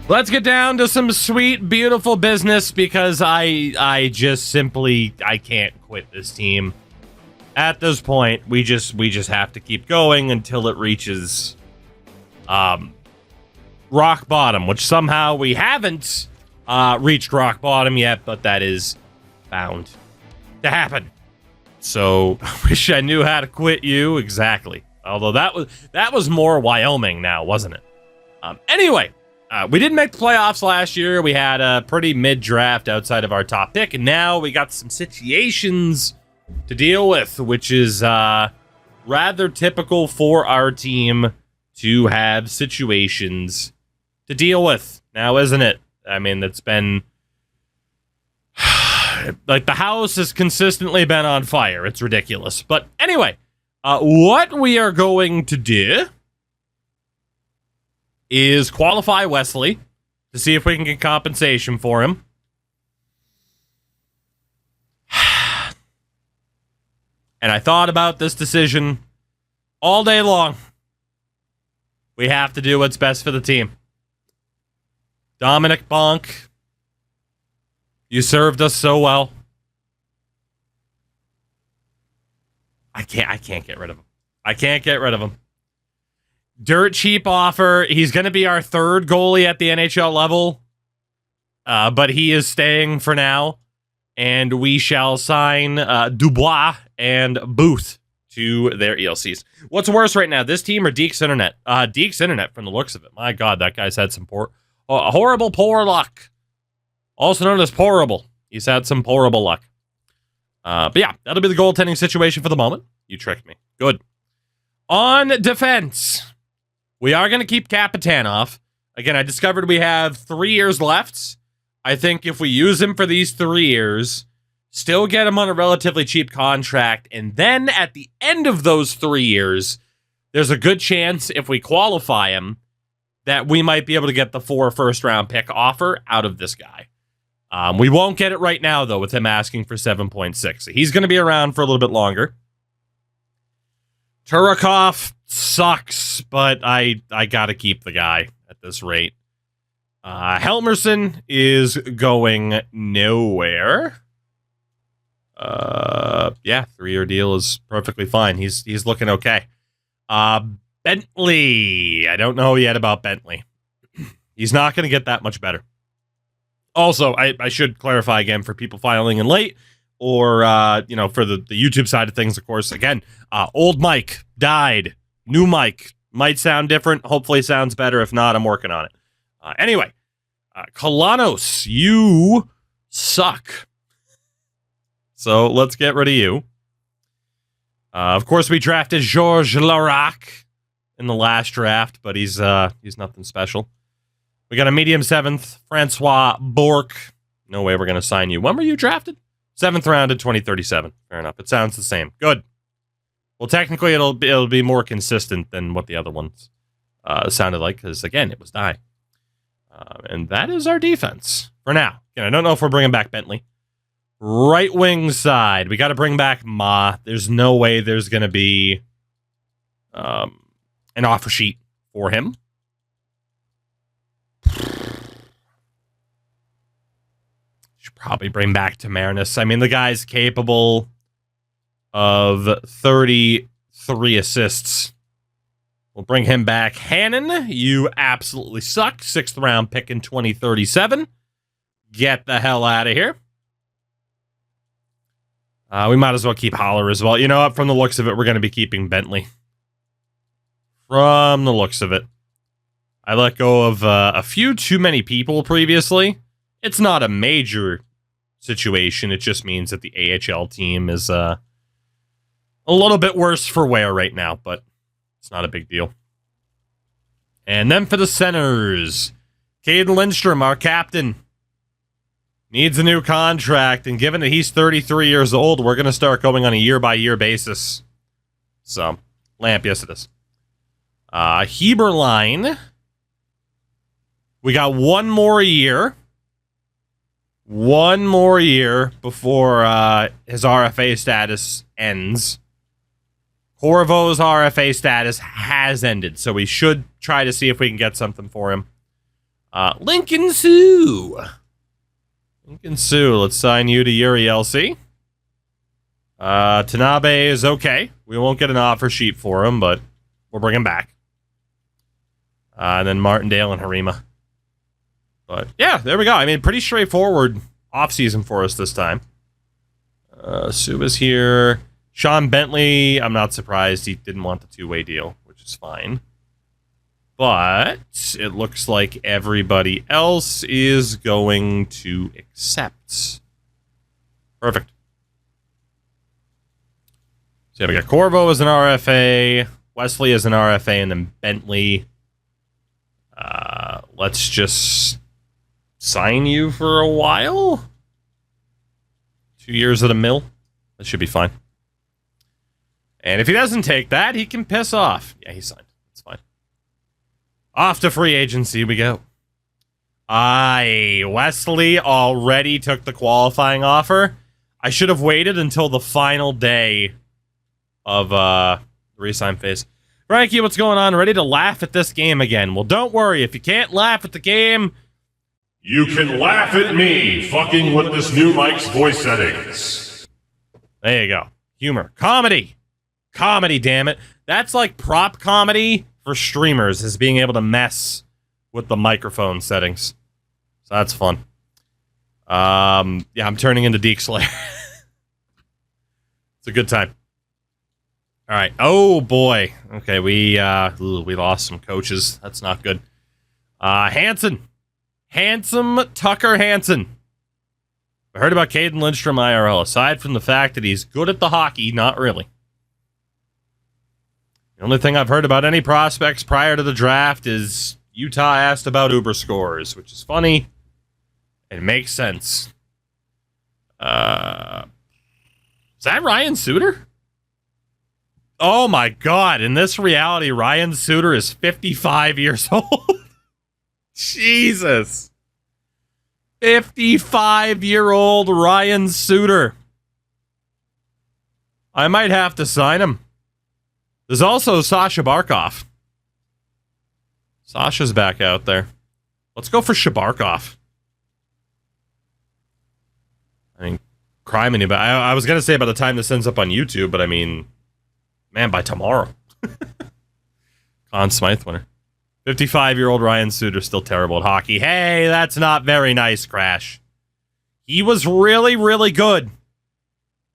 Let's get down to some sweet, beautiful business because I just simply I can't quit this team. At this point, we just have to keep going until it reaches rock bottom, which somehow we haven't reached rock bottom yet, but that is bound to happen. So I wish I knew how to quit you exactly. Although that was more Wyoming now, wasn't it? Anyway. We didn't make the playoffs last year. We had a pretty mid-draft outside of our top pick, and now we got some situations to deal with, which is rather typical for our team to have situations to deal with now, isn't it? I mean, it's been... like, the house has consistently been on fire. It's ridiculous. But anyway, what we are going to do is qualify Wesley to see if we can get compensation for him. And I thought about this decision all day long. We have to do what's best for the team. Dominic Bonk, you served us so well. I can't get rid of him. I can't get rid of him. Dirt cheap offer. He's going to be our third goalie at the NHL level, but he is staying for now, and we shall sign Dubois and Booth to their ELCs. What's worse right now, this team or Deke's Internet? Deke's Internet, from the looks of it. My God, that guy's had some horrible poor luck, also known as pourable. He's had some pourable luck. But yeah, that'll be the goaltending situation for the moment. You tricked me. Good. On defense, we are going to keep Kapitanov. Again, I discovered we have 3 years left. I think if we use him for these 3 years, still get him on a relatively cheap contract, and then at the end of those 3 years, there's a good chance if we qualify him that we might be able to get the 4 first-round pick offer out of this guy. We won't get it right now, though, with him asking for 7.6. So he's going to be around for a little bit longer. Turakov sucks, but I got to keep the guy at this rate. Helmerson is going nowhere. Yeah, 3-year deal is perfectly fine. He's looking okay. Bentley. I don't know yet about Bentley. He's not going to get that much better. Also, I should clarify again for people filing in late, or, for the YouTube side of things, of course, again, old Mike died. New Mike might sound different. Hopefully sounds better. If not, I'm working on it. Anyway, Kalanos, you suck. So let's get rid of you. Of course, we drafted Georges Larac in the last draft, but he's nothing special. We got a medium 7th, Francois Bourque. No way we're going to sign you. When were you drafted? 7th round in 2037. Fair enough. It sounds the same. Good. Well, technically, it'll be more consistent than what the other ones sounded like, because, again, it was dying. And that is our defense for now. Again, I don't know if we're bringing back Bentley. Right wing side. We got to bring back Ma. There's no way there's going to be an offer sheet for him. Should probably bring back Tamarinus. I mean, the guy's capable of 33 assists. We'll bring him back. Hannon, you absolutely suck. 6th round pick in 2037. Get the hell out of here. We might as well keep Holler as well. You know what? From the looks of it, we're going to be keeping Bentley. From the looks of it. I let go of a few too many people previously. It's not a major situation. It just means that the AHL team is a little bit worse for wear right now, but it's not a big deal. And then for the centers, Caden Lindstrom, our captain, needs a new contract, and given that he's 33 years old, we're going to start going on a year-by-year basis. So, Lamp, yes it is. Heberlein, we got one more year. One more year before his RFA status ends. Corvo's RFA status has ended, so we should try to see if we can get something for him. Lincoln Sue. Lincoln Sue, let's sign you to Yuri LC. Tanabe is okay. We won't get an offer sheet for him, but we'll bring him back. And then Martindale and Harima. But yeah, there we go. I mean, pretty straightforward offseason for us this time. Suba's here. Sean Bentley, I'm not surprised he didn't want the two-way deal, which is fine. But it looks like everybody else is going to accept. Perfect. So yeah, we got Corvo as an RFA, Wesley as an RFA, and then Bentley. Let's just sign you for a while. 2 years at $1 million. That should be fine. And if he doesn't take that, he can piss off. Yeah, he signed. It's fine. Off to free agency we go. Wesley already took the qualifying offer. I should have waited until the final day of the re-sign phase. Frankie, what's going on? Ready to laugh at this game again? Well, don't worry. If you can't laugh at the game, you can laugh at me fucking with this new mic's voice settings. There you go. Humor. Comedy. Comedy, damn it. That's like prop comedy for streamers, is being able to mess with the microphone settings. So that's fun. Yeah, I'm turning into Deke Slayer. It's a good time. All right. Oh, boy. Okay, we lost some coaches. That's not good. Hansen. Handsome Tucker Hansen. I heard about Caden Lindstrom IRL. Aside from the fact that he's good at the hockey, not really. The only thing I've heard about any prospects prior to the draft is Utah asked about Uber scores, which is funny. It makes sense. Is that Ryan Suter? Oh my God. In this reality, Ryan Suter is 55 years old. Jesus. 55-year-old Ryan Suter. I might have to sign him. There's also Sasha Barkov. Sasha's back out there. Let's go for Shabarkov. I mean, crime in but I was going to say by the time this ends up on YouTube, but I mean, man, by tomorrow. Conn Smythe winner. 55-year-old Ryan Suter still terrible at hockey. Hey, that's not very nice, Crash. He was really, really good.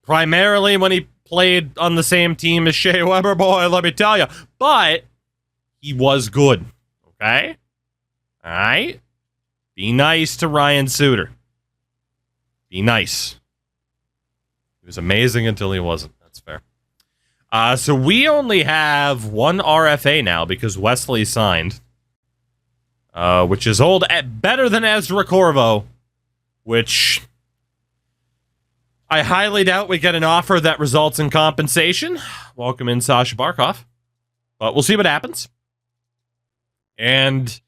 Primarily when he played on the same team as Shea Weber, boy, let me tell you. But he was good. Okay? All right? Be nice to Ryan Suter. Be nice. He was amazing until he wasn't. That's fair. So we only have one RFA now because Wesley signed, which is old, better than Ezra Corvo, which I highly doubt we get an offer that results in compensation. Welcome in Sasha Barkov. But we'll see what happens. And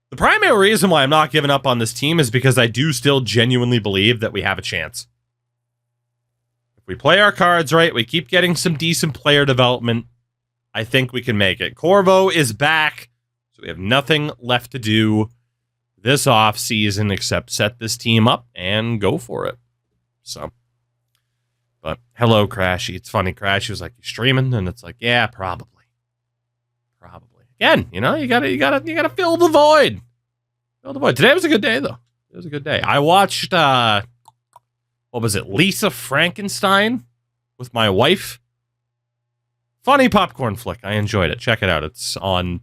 the primary reason why I'm not giving up on this team is because I do still genuinely believe that we have a chance. If we play our cards right, we keep getting some decent player development, I think we can make it. Corvo is back, so we have nothing left to do this offseason except set this team up and go for it. So, but hello, Crashy. It's funny, Crashy was like, you streaming? And it's like, yeah, probably. Again, you know, you gotta fill the void. Fill the void. Today was a good day, though. It was a good day. I watched, what was it, Lisa Frankenstein with my wife. Funny popcorn flick. I enjoyed it. Check it out. It's on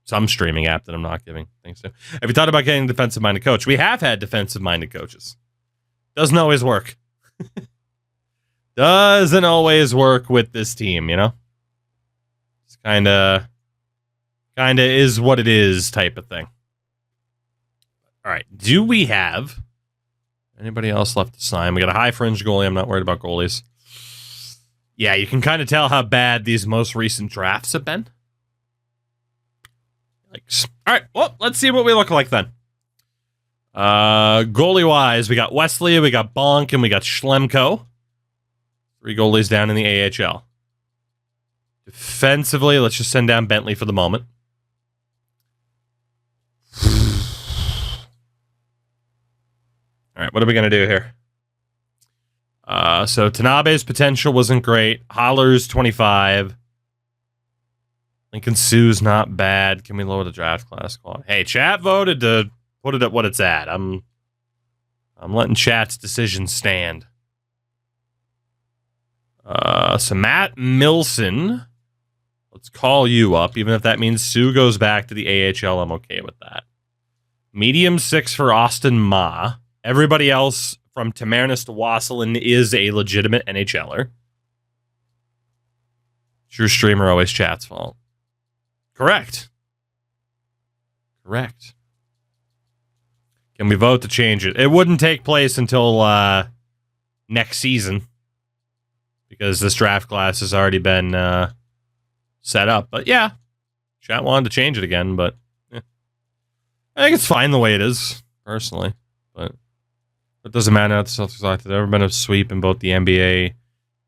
some streaming app that I'm not giving things to. Have you thought about getting a defensive-minded coach? We have had defensive-minded coaches. Doesn't always work. Doesn't always work with this team, you know? It's kind of is what it is type of thing. All right. Do we have anybody else left to sign? We got a high fringe goalie. I'm not worried about goalies. Yeah, you can kind of tell how bad these most recent drafts have been. Yikes. All right. Well, let's see what we look like then. Goalie-wise, we got Wesley, we got Bonk, and we got Schlemko. 3 goalies down in the AHL. Defensively, let's just send down Bentley for the moment. All right, what are we going to do here? So Tanabe's potential wasn't great. Holler's 25. Lincoln Sue's not bad. Can we lower the draft class squad? Hey, chat voted to put it at what it's at. I'm letting chat's decision stand. So Matt Milson, let's call you up, even if that means Sue goes back to the AHL. I'm okay with that. Medium 6 for Austin Ma. Everybody else from Tamarnis to Wasselin is a legitimate NHLer. True streamer always chat's fault. Correct. Correct. Can we vote to change it? It wouldn't take place until next season because this draft class has already been set up. But yeah, chat wanted to change it again, but yeah. I think it's fine the way it is, personally. But it doesn't matter. There's ever been a sweep in both the NBA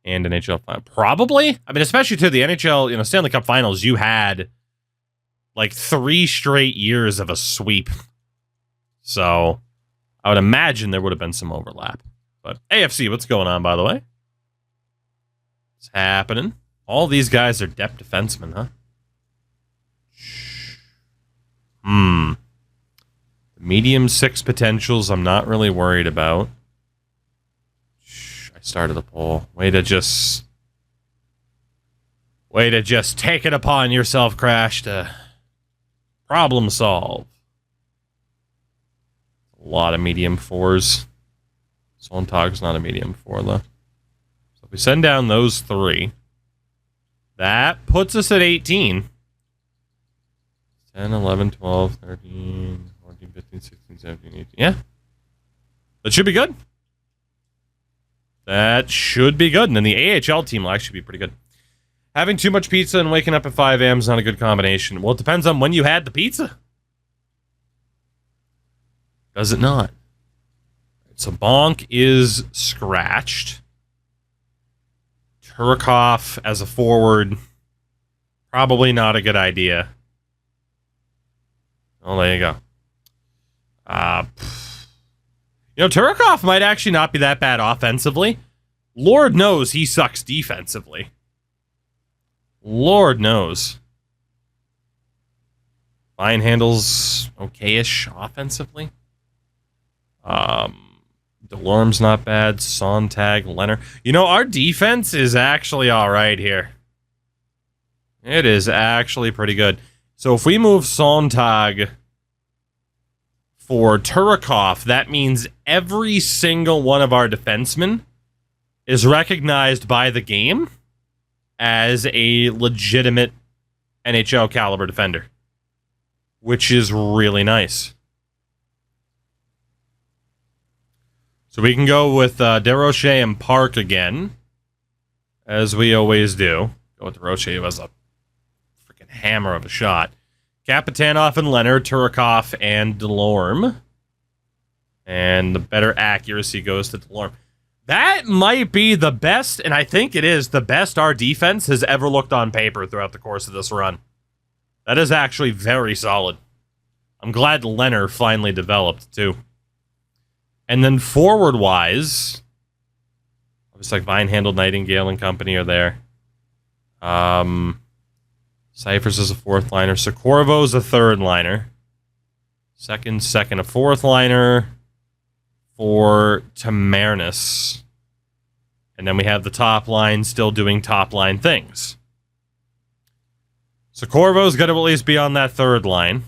and NHL final. Probably. I mean, especially to the NHL, Stanley Cup Finals, you had like 3 straight years of a sweep. So I would imagine there would have been some overlap. But AFC, what's going on, by the way? What's happening? All these guys are depth defensemen, huh? The medium 6 potentials I'm not really worried about. I started the poll. Way to just take it upon yourself, Crash, to problem solve. A lot of medium 4s. Sontag's not a medium 4, though. So if we send down those 3, that puts us at 18. 10, 11, 12, 13, 14, 15, 16, 17, 18. Yeah. That should be good. That should be good. And then the AHL team will actually be pretty good. Having too much pizza and waking up at 5 a.m. is not a good combination. Well, it depends on when you had the pizza. Does it not? So Bonk is scratched. Turkov as a forward, probably not a good idea. Oh, there you go. Turkov might actually not be that bad offensively. Lord knows he sucks defensively. Lord knows. Fine handles okay-ish offensively. Delorme's not bad. Sontag, Leonard. Our defense is actually all right here. It is actually pretty good. So if we move Sontag for Turkov, that means every single one of our defensemen is recognized by the game as a legitimate NHL caliber defender, which is really nice. So we can go with DeRoche and Park again, as we always do. Go with DeRoche, who has a freaking hammer of a shot. Kapitanov and Leonard, Turkov and Delorme. And the better accuracy goes to Delorme. That might be the best, and I think it is the best our defense has ever looked on paper throughout the course of this run. That is actually very solid. I'm glad Leonard finally developed, too. And then forward-wise, looks like Vine-Handled, Nightingale, and company are there. Cyphers is a 4th liner. Socorvo is a 3rd liner. Second, a 4th liner for Tamarnis. And then we have the top line still doing top line things. Socorvo's got to at least be on that 3rd line.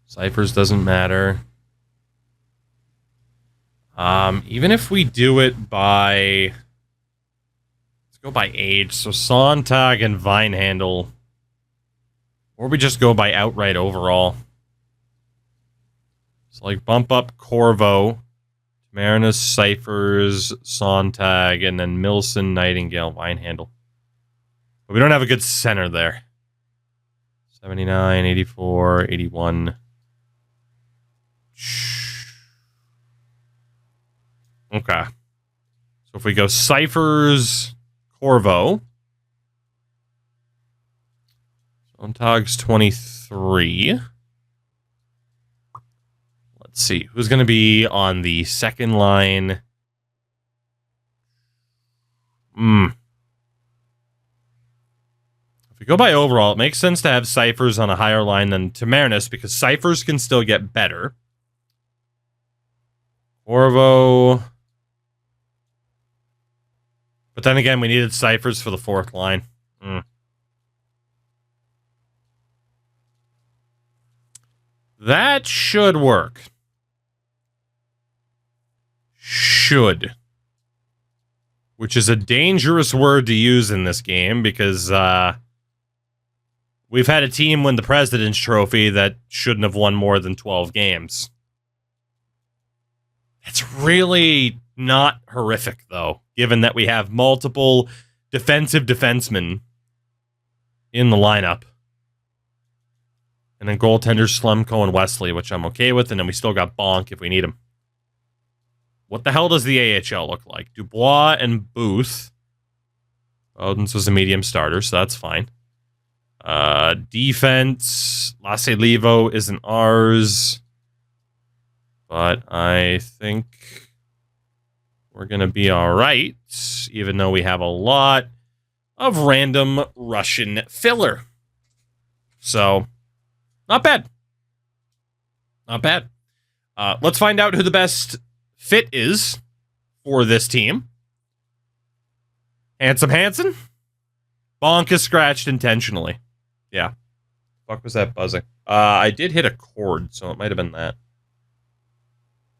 Cyphers doesn't matter. Even if we do it by... Let's go by age. So Sontag and Vinehandle. Or we just go by outright overall. So bump up Corvo, Marinus, Cyphers, Sontag, and then Milson, Nightingale, Vinehandle. But we don't have a good center there. 79, 84, 81. Okay. So if we go Cyphers, Corvo. Sontag's 23. Let's see. Who's going to be on the second line? If we go by overall, it makes sense to have Cyphers on a higher line than Tamarinus because Cyphers can still get better. Orvo. But then again, we needed Cyphers for the fourth line. That should work. Should. Which is a dangerous word to use in this game because we've had a team win the President's Trophy that shouldn't have won more than 12 games. It's really not horrific, though, given that we have multiple defensive defensemen in the lineup. And then goaltenders Slumko and Wesley, which I'm okay with, and then we still got Bonk if we need him. What the hell does the AHL look like? Dubois and Booth. Odins was a medium starter, so that's fine. Defense, Lasse Levo isn't ours. But I think we're going to be all right, even though we have a lot of random Russian filler. So, not bad. Not bad. Let's find out who the best fit is for this team. Handsome Hansen. Bonk is scratched intentionally. Yeah. Fuck was that buzzing? I did hit a chord, so it might have been that.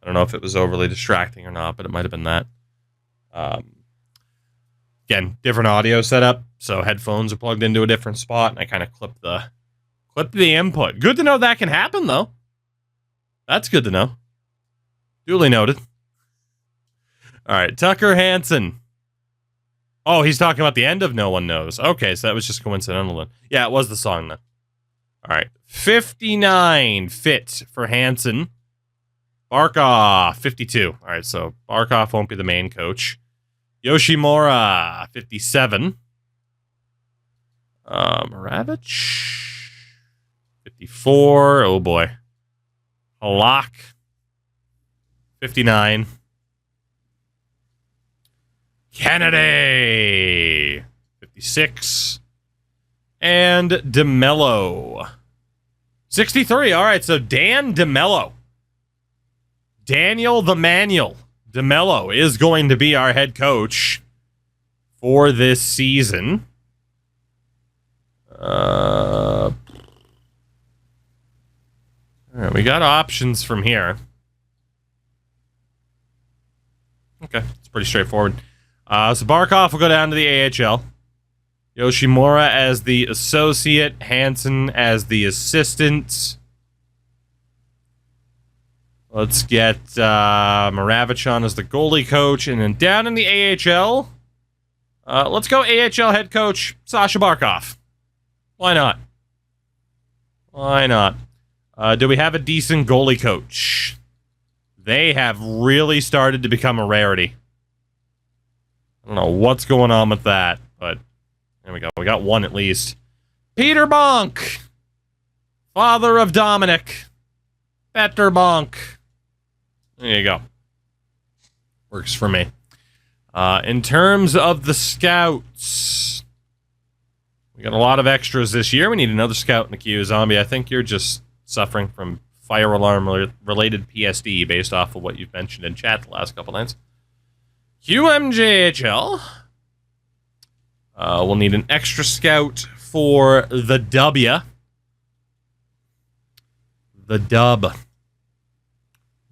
I don't know if it was overly distracting or not, but it might have been that. Again, different audio setup, so headphones are plugged into a different spot, and I kind of clipped the input. Good to know that can happen, though. That's good to know. Duly noted. All right, Tucker Hansen. Oh, he's talking about the end of No One Knows. Okay, so that was just coincidental then. Yeah, it was the song then. All right, 59 fit for Hansen. Barkov, 52. All right, so Barkov won't be the main coach. Yoshimura, 57. Maravich, 54. Oh, boy. Halak, 59. Kennedy, 56. And DeMello, 63. All right, so Dan DeMello. Daniel the Manual DeMello is going to be our head coach for this season. All right, we got options from here. Okay, it's pretty straightforward. So Barkov will go down to the AHL. Yoshimura as the associate. Hansen as the assistant. Let's get Maravich on as the goalie coach. And then down in the AHL, let's go AHL head coach Sasha Barkov. Why not? Why not? Do we have a decent goalie coach? They have really started to become a rarity. I don't know what's going on with that, but there we go. We got one at least. Peter Bonk, father of Dominic. Peter Bonk. There you go. Works for me. In terms of the scouts, we got a lot of extras this year. We need another scout in the queue. Zombie, I think you're just suffering from fire alarm related PSD based off of what you've mentioned in chat the last couple nights. QMJHL. We'll need an extra scout for the W. The dub.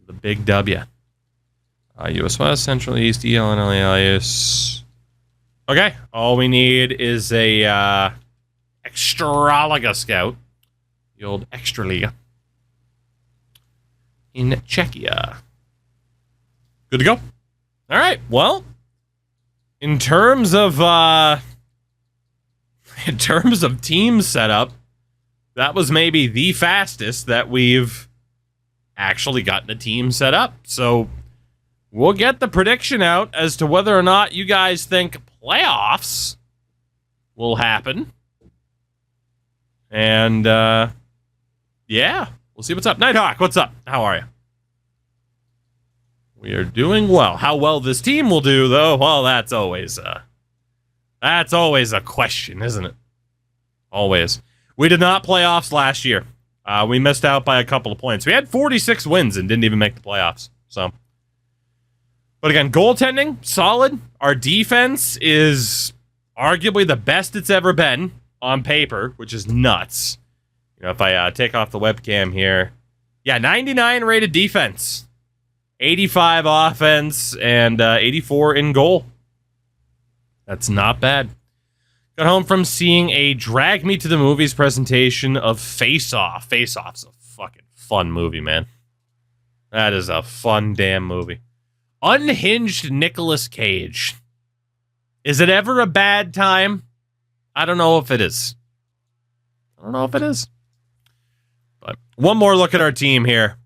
The big W. US West, Central East, EL, and LAIS. Okay, all we need is a Extraliga scout. The old Extraliga. In Czechia. Good to go. All right, well, in terms of team setup, that was maybe the fastest that we've actually gotten a team set up. So we'll get the prediction out as to whether or not you guys think playoffs will happen. And yeah, we'll see what's up. Nighthawk, what's up? How are you? We are doing well. How well this team will do, though, well, that's always a question, isn't it? Always. We did not playoffs last year. We missed out by a couple of points. We had 46 wins and didn't even make the playoffs. So, but again, goaltending, solid. Our defense is arguably the best it's ever been on paper, which is nuts. You know, if I take off the webcam here, yeah, 99 rated defense, 85 offense, and 84 in goal. That's not bad. Got home from seeing a Drag Me to the Movies presentation of Face Off. Face Off's a fucking fun movie, man. That is a fun damn movie. Unhinged Nicolas Cage. Is it ever a bad time? I don't know if it is. But one more look at our team here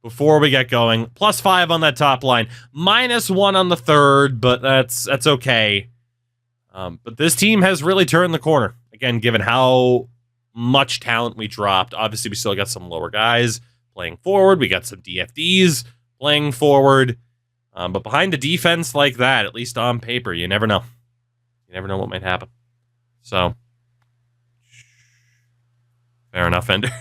before we get going. +5 on that top line. -1 on the third, but that's okay. But this team has really turned the corner. Again, given how much talent we dropped. Obviously, we still got some lower guys playing forward. We got some DFDs playing forward. But behind a defense like that, at least on paper, you never know. You never know what might happen. So, fair enough, Ender.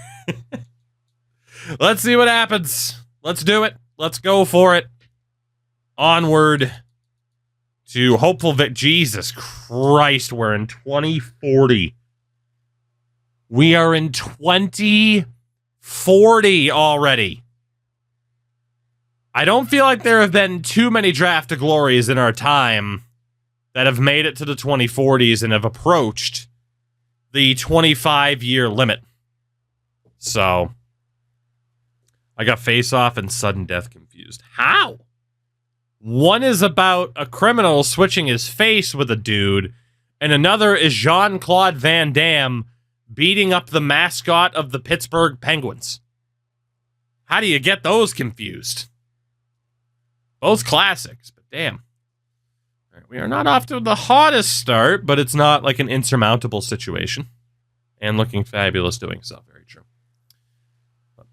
Let's see what happens. Let's do it. Let's go for it. Onward to hopeful Jesus Christ, we're in 2040. We are in 2040 already. I don't feel like there have been too many draft to glories in our time that have made it to the 2040s and have approached the 25-year limit. So, I got Face Off and Sudden Death confused. How? One is about a criminal switching his face with a dude, and another is Jean-Claude Van Damme beating up the mascot of the Pittsburgh Penguins. How do you get those confused? Both classics, but damn. All right, we are not off to the hottest start, but it's not like an insurmountable situation. And looking fabulous doing so. Very true.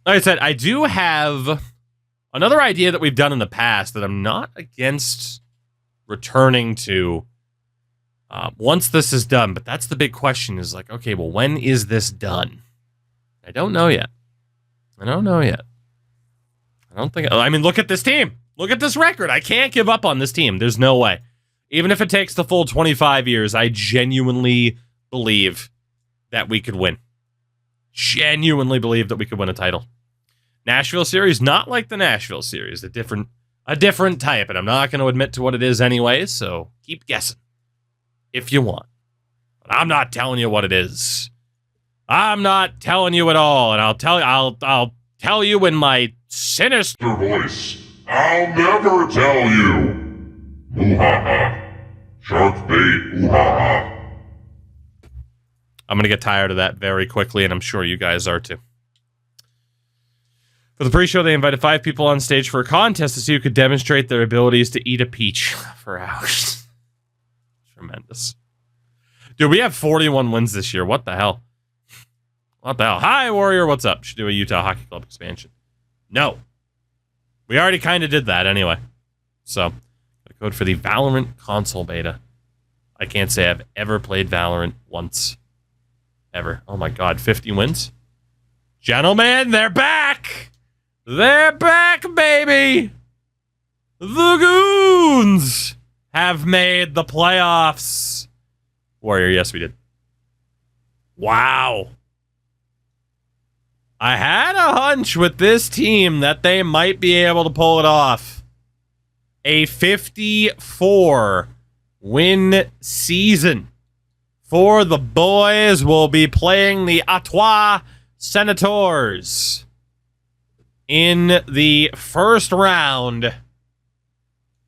Like I said, I do have another idea that we've done in the past that I'm not against returning to once this is done. But that's the big question is like, okay, well, when is this done? I don't know yet. I don't think... I mean, look at this team. Look at this record. I can't give up on this team. There's no way. Even if it takes the full 25 years, I genuinely believe that we could win. Genuinely believe that we could win a title. Nashville series, not like the Nashville series, a different type, and I'm not going to admit to what it is anyway, so keep guessing if you want. But I'm not telling you what it is. I'm not telling you at all, and I'll tell you in my sinister voice. I'll never tell you. Ooh-ha-ha. Shark bait, ooh-ha-ha. I'm going to get tired of that very quickly, and I'm sure you guys are too. For the pre-show, they invited 5 people on stage for a contest to see who could demonstrate their abilities to eat a peach for hours. Tremendous. Dude, we have 41 wins this year. What the hell? What the hell? Hi, Warrior. What's up? Should do a Utah Hockey Club expansion. No. We already kind of did that anyway. So, got a code for the Valorant console beta. I can't say I've ever played Valorant once. Ever. Oh my god, 50 wins? Gentlemen, they're back! They're back, baby! The Goons have made the playoffs. Warrior, yes, we did. Wow. I had a hunch with this team that they might be able to pull it off. A 54-win season for the boys. Will be playing the Ottawa Senators in the first round.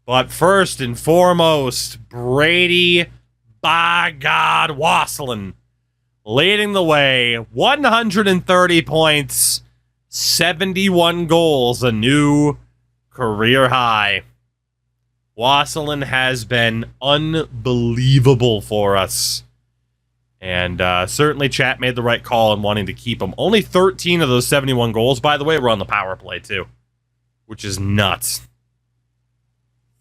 But first and foremost, Brady, by God, Wasselin leading the way, 130 points, 71 goals, a new career high. Wasselin has been unbelievable for us. And certainly chat made the right call in wanting to keep him. Only 13 of those 71 goals, by the way, were on the power play, too. Which is nuts.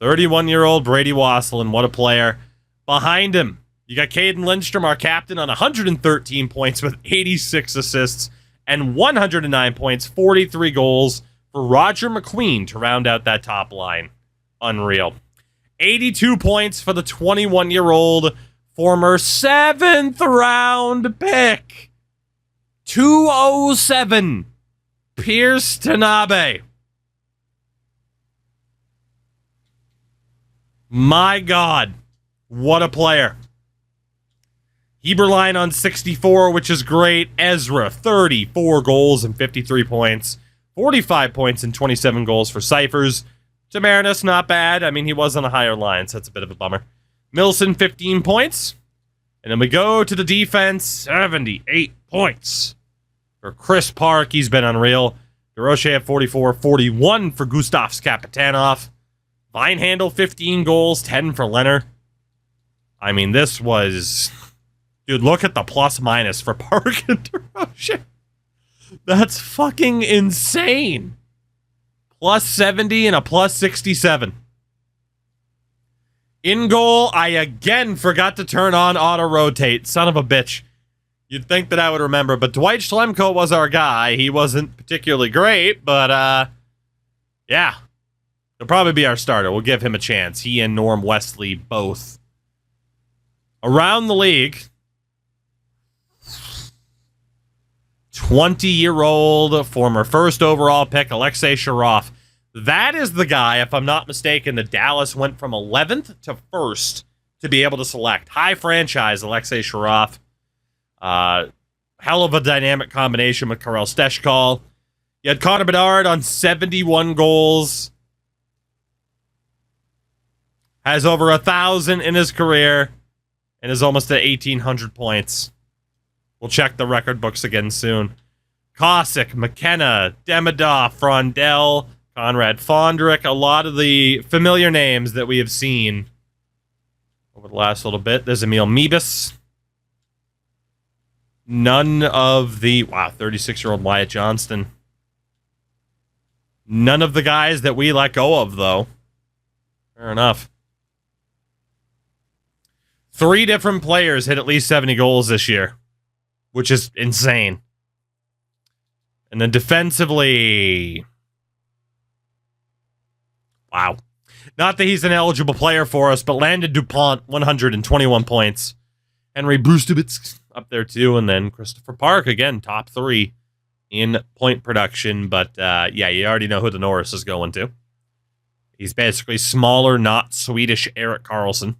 31-year-old Brady Wasselin, what a player. Behind him, you got Caden Lindstrom, our captain, on 113 points with 86 assists and 109 points, 43 goals for Roger McQueen to round out that top line. Unreal. 82 points for the 21-year-old former 7th round pick. 207. Pierce Tanabe. My God. What a player. Heberlein on 64, which is great. Ezra, 34 goals and 53 points. 45 points and 27 goals for Cyphers. Tamarinis, not bad. I mean, he was on a higher line, so that's a bit of a bummer. Milson, 15 points. And then we go to the defense, 78 points for Chris Park. He's been unreal. DeRoche at 44, 41 for Gustav Skapitanov. Vinehandle, 15 goals, 10 for Leonard. I mean, this was... Dude, look at the plus-minus for Park and DeRoche. That's fucking insane. Plus 70 and a plus 67. In goal, I again forgot to turn on auto-rotate. Son of a bitch. You'd think that I would remember, but Dwight Schlemko was our guy. He wasn't particularly great, but, yeah. He'll probably be our starter. We'll give him a chance. He and Norm Wesley both. Around the league, 20-year-old former first overall pick, Alexei Sharov. That is the guy, if I'm not mistaken, that Dallas went from 11th to 1st to be able to select. High franchise, Alexei Sharov. Hell of a dynamic combination with Karel Steshkal. You had Connor Bedard on 71 goals. Has over 1,000 in his career. And is almost at 1,800 points. We'll check the record books again soon. Kosick, McKenna, Demidov, Frondell, Conrad Fondrick. A lot of the familiar names that we have seen over the last little bit. There's Emil Mebus. None of the... Wow, 36-year-old Wyatt Johnston. None of the guys that we let go of, though. Fair enough. 3 different players hit at least 70 goals this year, which is insane. And then defensively... Wow. Not that he's an eligible player for us, but Landon DuPont, 121 points. Henry Brustubitz up there too, and then Christopher Park, again, top 3 in point production. But yeah, you already know who the Norris is going to. He's basically smaller, not Swedish Erik Karlsson.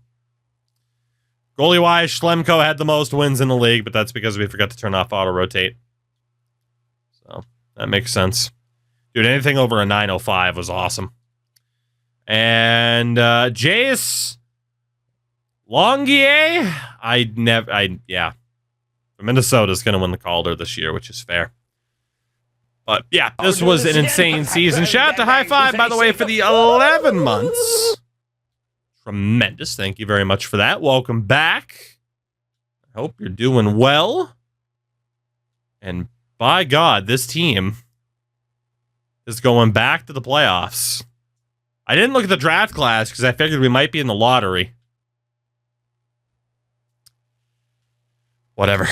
Goalie-wise, Schlemko had the most wins in the league, but that's because we forgot to turn off auto-rotate. So, that makes sense. Dude, anything over a 905 was awesome. And, Jace Longier? Yeah. Minnesota's going to win the Calder this year, which is fair. But, yeah, this was an insane season. Shout out to High Five, by the way, for the 11 months. Tremendous. Thank you very much for that. Welcome back. I hope you're doing well. And by God, this team is going back to the playoffs. I didn't look at the draft class because I figured we might be in the lottery. Whatever.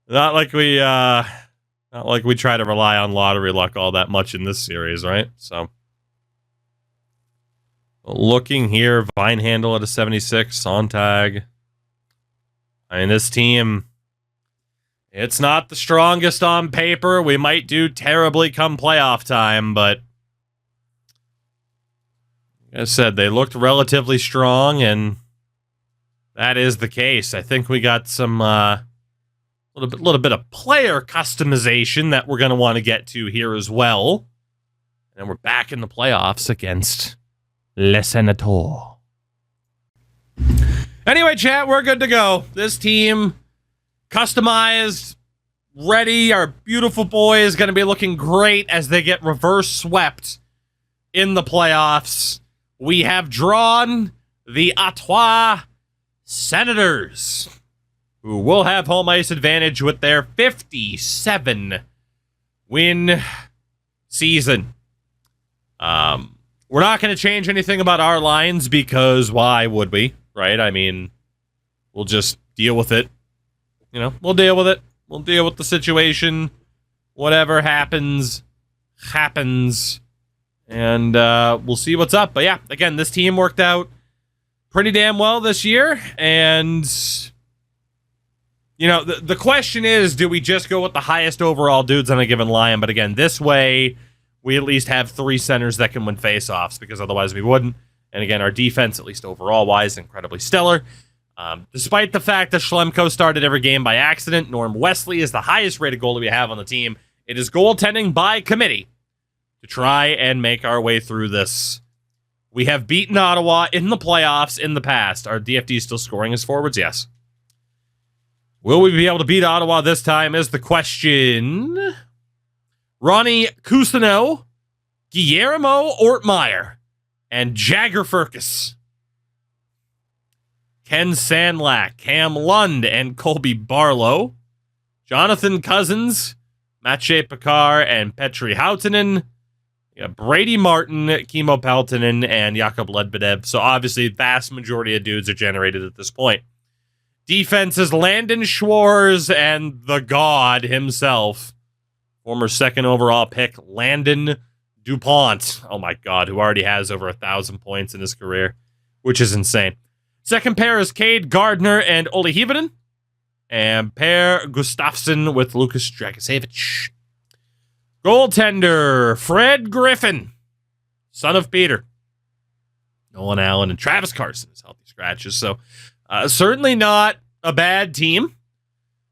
Not like we try to rely on lottery luck all that much in this series, right? So looking here, Vinehandle at a 76, Sontag. I mean, this team, it's not the strongest on paper. We might do terribly come playoff time, but like I said, they looked relatively strong, and that is the case. I think we got some little bit of player customization that we're going to want to get to here as well. And we're back in the playoffs against Le Senator. Anyway, chat, we're good to go. This team, customized, ready. Our beautiful boy is going to be looking great as they get reverse swept in the playoffs. We have drawn the Ottawa Senators, who will have home ice advantage with their 57 win season. We're not going to change anything about our lines because why would we, right? I mean, we'll just deal with it. We'll deal with it. We'll deal with the situation. Whatever happens, happens. And we'll see what's up. But yeah, again, this team worked out pretty damn well this year. And, the question is, do we just go with the highest overall dudes on a given line? But again, this way, we at least have 3 centers that can win faceoffs, because otherwise we wouldn't. And again, our defense, at least overall-wise, incredibly stellar. Despite the fact that Schlemko started every game by accident, Norm Wesley is the highest-rated goalie we have on the team. It is goaltending by committee to try and make our way through this. We have beaten Ottawa in the playoffs in the past. Are DFD still scoring as forwards? Yes. Will we be able to beat Ottawa this time is the question. Ronnie Cousineau, Guillermo Ortmeyer, and Jagger Firkus. Ken Sandlack, Cam Lund, and Colby Barlow. Jonathan Cousins, Maciej Pekar, and Petri Hautanen. Brady Martin, Kimmo Peltonen, and Jakub Ledbedev. So obviously, vast majority of dudes are generated at this point. Defense is Landon Schwartz and the god himself. Former 2nd overall pick, Landon DuPont. Oh my god, who already has over 1,000 points in his career, which is insane. Second pair is Cade Gardner and Olli Hivonen. And Per Gustafsson with Lucas Dragisevich. Goaltender, Fred Griffin, son of Peter. Nolan Allen and Travis Carson is healthy scratches. So certainly not a bad team.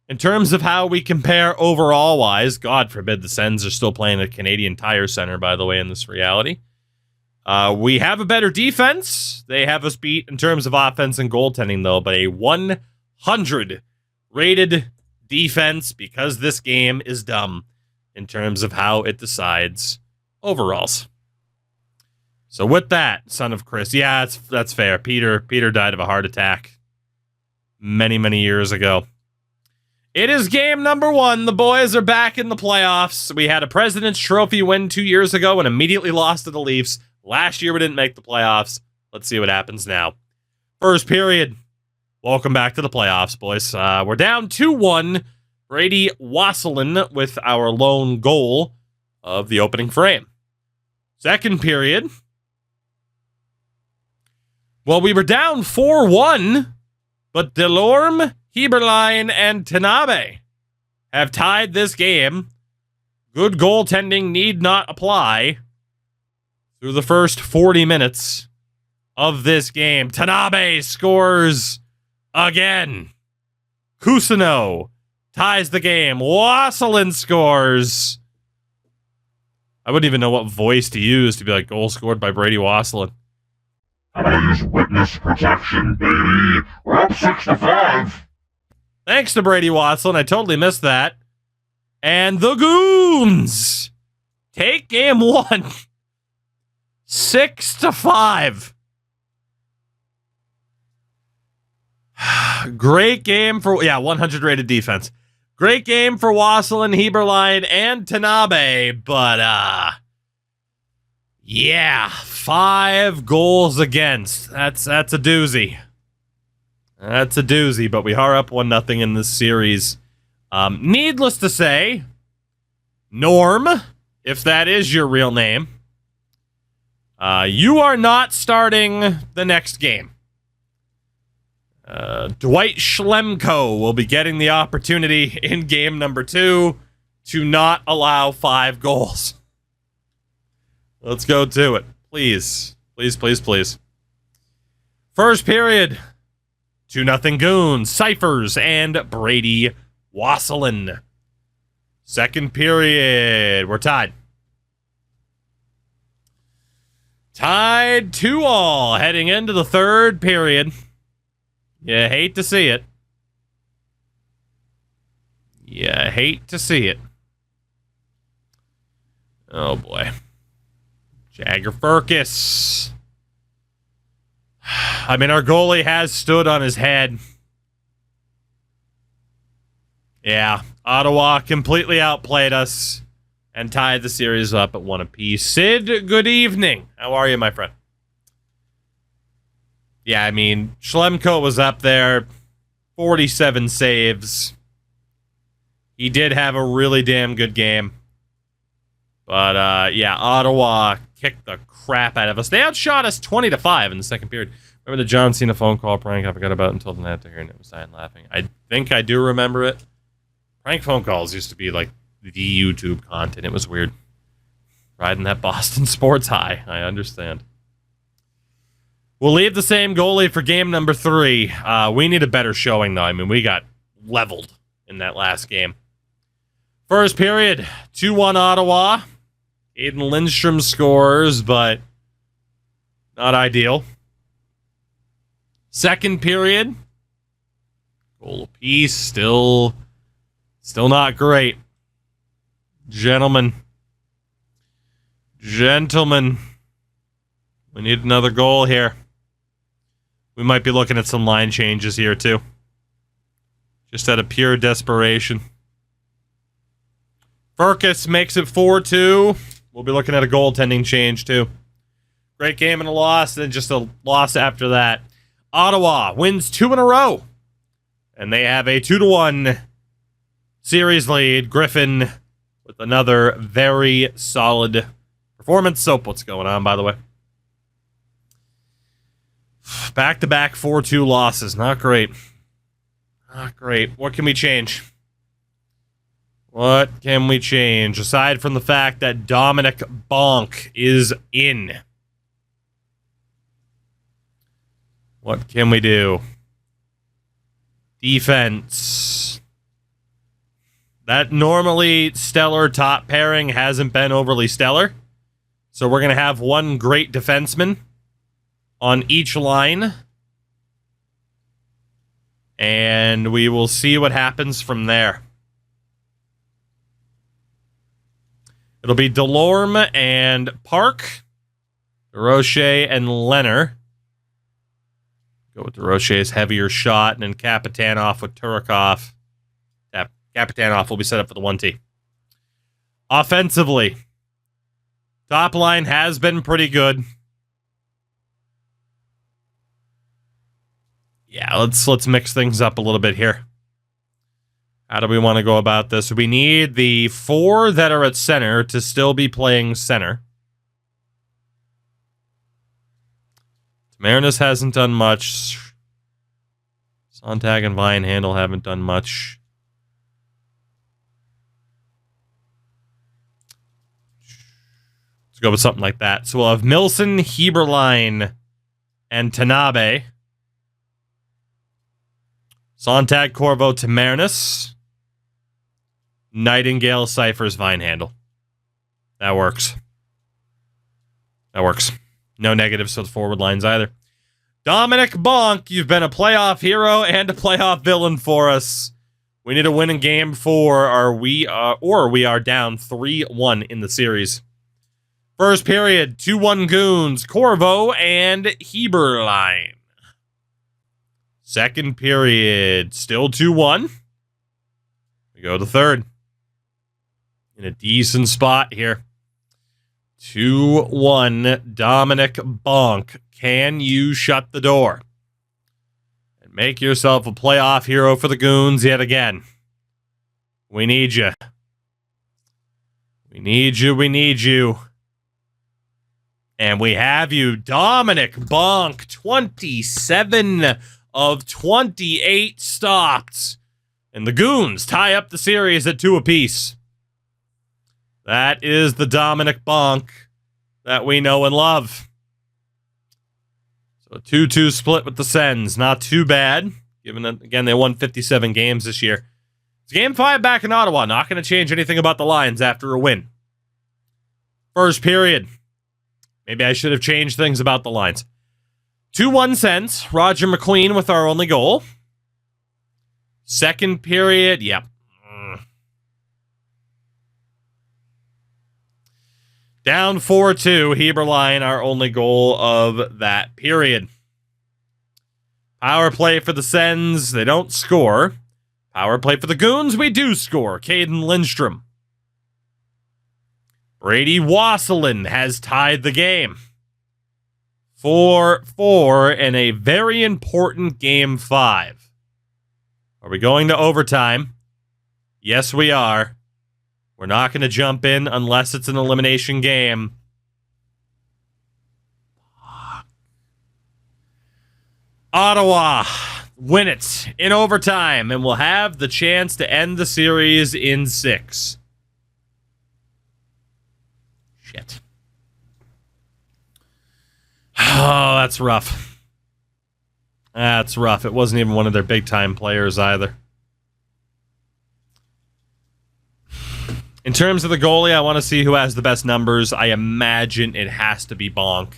In terms of how we compare overall-wise, God forbid the Sens are still playing at Canadian Tire Center, by the way, in this reality. We have a better defense. They have us beat in terms of offense and goaltending, though, but a 100 rated defense because this game is dumb in terms of how it decides overalls. So with that, son of Chris, yeah, that's fair. Peter died of a heart attack many, many years ago. It is game number 1. The boys are back in the playoffs. We had a President's Trophy win 2 years ago and immediately lost to the Leafs. Last year we didn't make the playoffs. Let's see what happens now. First period. Welcome back to the playoffs, boys. We're down 2-1. Brady Wasselin with our lone goal of the opening frame. Second period. Well, we were down 4-1, but Delorme, Heberlein, and Tanabe have tied this game. Good goaltending need not apply through the first 40 minutes of this game. Tanabe scores again. Cousineau ties the game. Wasselin scores. I wouldn't even know what voice to use to be like, goal scored by Brady Wasselin. I'm gonna use witness protection, baby. We're up 6-5. Thanks to Brady Wasselin. I totally missed that. And the Goons take game 1. 6-5. Great game for, 100 rated defense. Great game for Wasselin, Heberlein, and Tanabe, but, 5 goals against. That's a doozy. That's a doozy, but we are up 1-0 in this series. Needless to say, Norm, if that is your real name, you are not starting the next game. Dwight Schlemko will be getting the opportunity in game number 2 to not allow 5 goals. Let's go to it. Please. Please, please, please. First period. 2-0 Goons, Cyphers, and Brady Wasselin. Second period. We're tied. Tied 2-2 heading into the third period. You hate to see it. You hate to see it. Oh, boy. Jagger Firkus. I mean, our goalie has stood on his head. Yeah, Ottawa completely outplayed us. and tied the series up at 1 apiece. Sid, good evening. How are you, my friend? Yeah, I mean, Schlemko was up there, 47 saves. He did have a really damn good game. But, yeah, Ottawa kicked the crap out of us. They outshot us 20-5 in the second period. Remember the John Cena phone call prank I forgot about until the night to hear it was dying laughing? I think I do remember it. Prank phone calls used to be like the YouTube content. It was weird. Riding that Boston sports high. I understand. We'll leave the same goalie for game number 3. We need a better showing, though. I mean, we got leveled in that last game. First period, 2-1 Ottawa. Aiden Lindstrom scores, but not ideal. Second period, goal apiece, still not great. Gentlemen, we need another goal here. We might be looking at some line changes here, too. Just out of pure desperation. Furcus makes it 4-2. We'll be looking at a goaltending change, too. Great game and a loss, then just a loss after that. Ottawa wins 2 in a row. And they have a 2-1 series lead. Griffin with another very solid performance. Soap, what's going on, by the way? Back-to-back 4-2 losses. Not great. Not great. What can we change? What can we change? Aside from the fact that Dominic Bonk is in. What can we do? Defense. That normally stellar top pairing hasn't been overly stellar. So we're going to have one great defenseman on each line. And we will see what happens from there. It'll be Delorme and Park, DeRoche and Leonard. Go with DeRoche's heavier shot, and then Kapitanov with Turikov. Kapitanov will be set up for the 1T. Offensively, top line has been pretty good. Yeah, let's mix things up a little bit here. How do we want to go about this? We need the 4 that are at center to still be playing center. Marinus hasn't done much. Sontag and Vinehandle haven't done much. Let's go with something like that. So we'll have Milson, Heberlein, and Tanabe. Sontag, Corvo, Tamarinus. Nightingale, Cyphers, Vinehandle. That works. That works. No negatives for the forward lines either. Dominic Bonk, you've been a playoff hero and a playoff villain for us. We need a win in game 4, or we are down 3-1 in the series. First period, 2-1 Goons, Corvo and Heberlein. Second period, still 2-1. We go to third. In a decent spot here. 2-1, Dominic Bonk. Can you shut the door? And make yourself a playoff hero for the Goons yet again. We need you. We need you, we need you. And we have you, Dominic Bonk, 27 of 28 stopped. And the Goons tie up the series at 2 apiece. That is the Dominic Bonk that we know and love. So a 2-2 split with the Sens. Not too bad, given that, again, they won 57 games this year. It's game 5 back in Ottawa. Not going to change anything about the lines after a win. First period. Maybe I should have changed things about the lines. 2-1 Sens. Roger McQueen with our only goal. Second period, yep. Down 4-2. Heberlein, our only goal of that period. Power play for the Sens. They don't score. Power play for the Goons. We do score. Caden Lindstrom. Brady Wasselin has tied the game. 4-4 in a very important Game 5. Are we going to overtime? Yes, we are. We're not going to jump in unless it's an elimination game. Ottawa win it in overtime and will have the chance to end the series in 6. Shit. Oh, that's rough. That's rough. It wasn't even one of their big-time players either. In terms of the goalie, I want to see who has the best numbers. I imagine it has to be Bonk.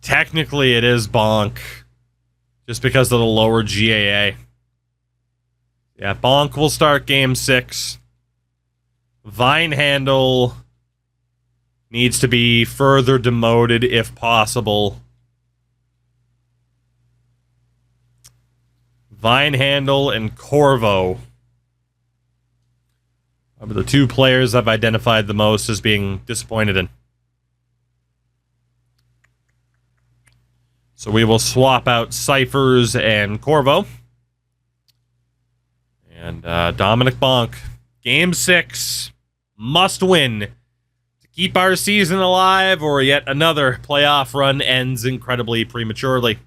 Technically, it is Bonk. Just because of the lower GAA. Yeah, Bonk will start Game 6. Vinehandle needs to be further demoted if possible. Vinehandle and Corvo are the 2 players I've identified the most as being disappointed in. So we will swap out Cyphers and Corvo. And Dominic Bonk. Game 6. Must win to keep our season alive, or yet another playoff run ends incredibly prematurely.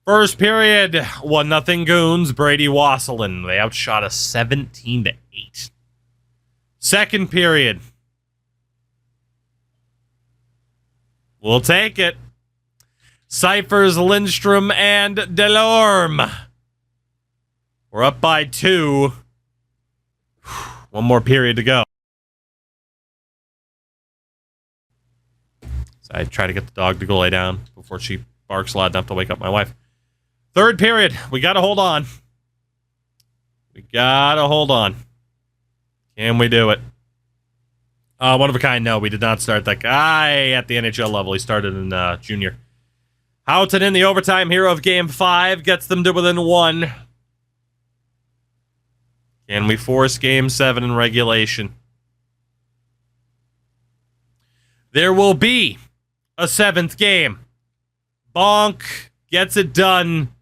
First period, 1-0 Goons, Brady Wasselin. They outshot us 17-8. Second period. We'll take it. Cyphers, Lindstrom, and Delorme. We're up by 2. One more period to go. So I try to get the dog to go lay down before she barks loud enough to wake up my wife. Third period. We got to hold on. We got to hold on. Can we do it? One of a kind, no. We did not start that guy at the NHL level. He started in junior. Houghton in the overtime hero of Game 5 gets them to within 1. Can we force Game 7 in regulation? There will be a 7th game. Bonk gets it done.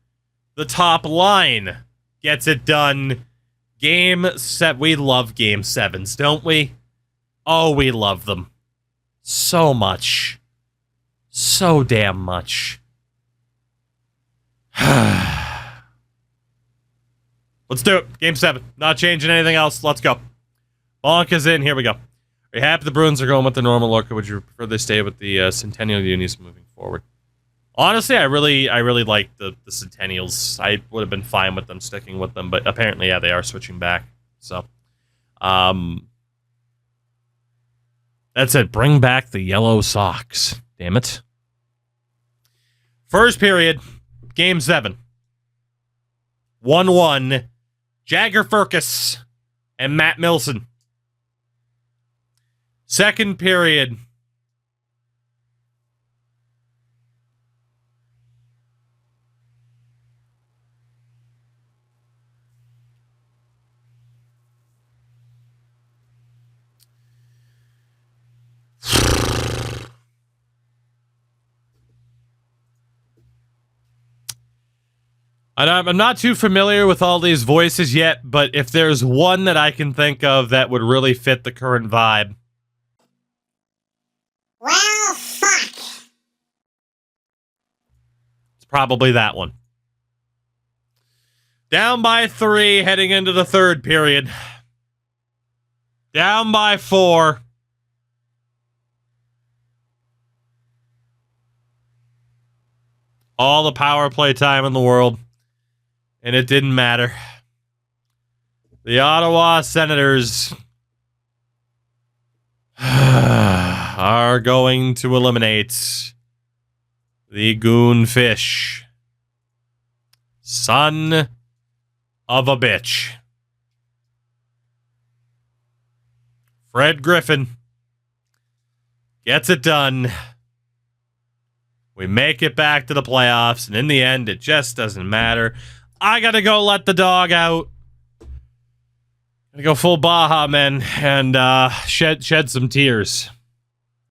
The top line gets it done. Game 7. We love Game 7s, don't we? Oh, we love them. So much. So damn much. Let's do it. Game 7. Not changing anything else. Let's go. Bonk is in. Here we go. Are you happy the Bruins are going with the normal look, or would you prefer they stay with the Centennial Unis moving forward? Honestly, I really like the Centennials. I would have been fine with them sticking with them, but apparently, yeah, they are switching back. So, that said, bring back the yellow socks. Damn it. First period, Game 7. 1-1. Jagger Furcus and Matt Milson. Second period. I'm not too familiar with all these voices yet, but if there's one that I can think of that would really fit the current vibe. Well, fuck. It's probably that one. Down by 3 heading into the third period. Down by 4. All the power play time in the world. And it didn't matter. The Ottawa Senators are going to eliminate the Goon Fish. Son of a bitch. Fred Griffin gets it done. We make it back to the playoffs, and in the end, it just doesn't matter. I gotta go let the dog out. Gotta go full Baja, man, and shed some tears.